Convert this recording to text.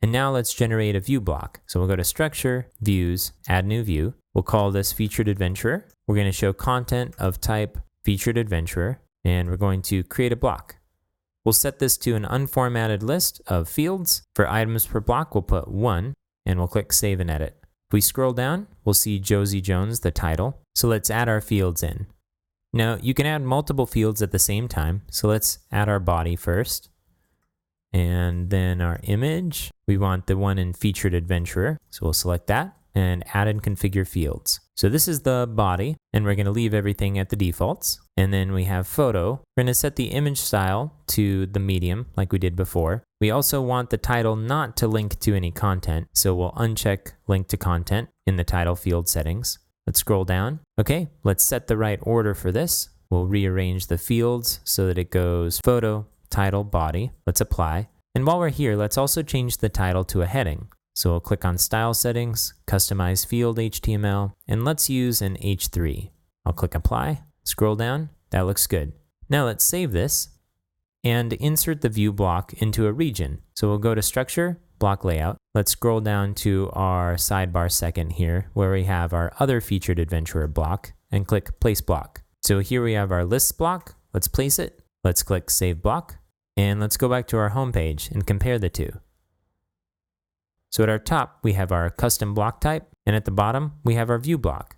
And now let's generate a view block. So we'll go to Structure, Views, Add New View. We'll call this Featured Adventurer. We're going to show content of type Featured Adventurer, and we're going to create a block. We'll set this to an unformatted list of fields. For items per block, we'll put 1, and we'll click Save and Edit. If we scroll down, we'll see Josie Jones, the title. So let's add our fields in. Now, you can add multiple fields at the same time. So let's add our body first. And then our image, we want the one in Featured Adventurer. So we'll select that and add and configure fields. So this is the body, and we're going to leave everything at the defaults. And then we have photo. We're going to set the image style to the medium like we did before. We also want the title not to link to any content. So we'll uncheck link to content in the title field settings. Let's scroll down. Okay, let's set the right order for this. We'll rearrange the fields so that it goes photo, title, body. Let's apply. And while we're here, let's also change the title to a heading. So we'll click on Style Settings, Customize Field HTML, and let's use an H3. I'll click Apply, scroll down, that looks good. Now let's save this and insert the view block into a region. So we'll go to Structure, Block Layout. Let's scroll down to our sidebar second here, where we have our other Featured Adventurer block, and click Place Block. So here we have our lists block. Let's place it. Let's click Save Block. And let's go back to our home page and compare the two. So at our top, we have our custom block type, and at the bottom, we have our view block.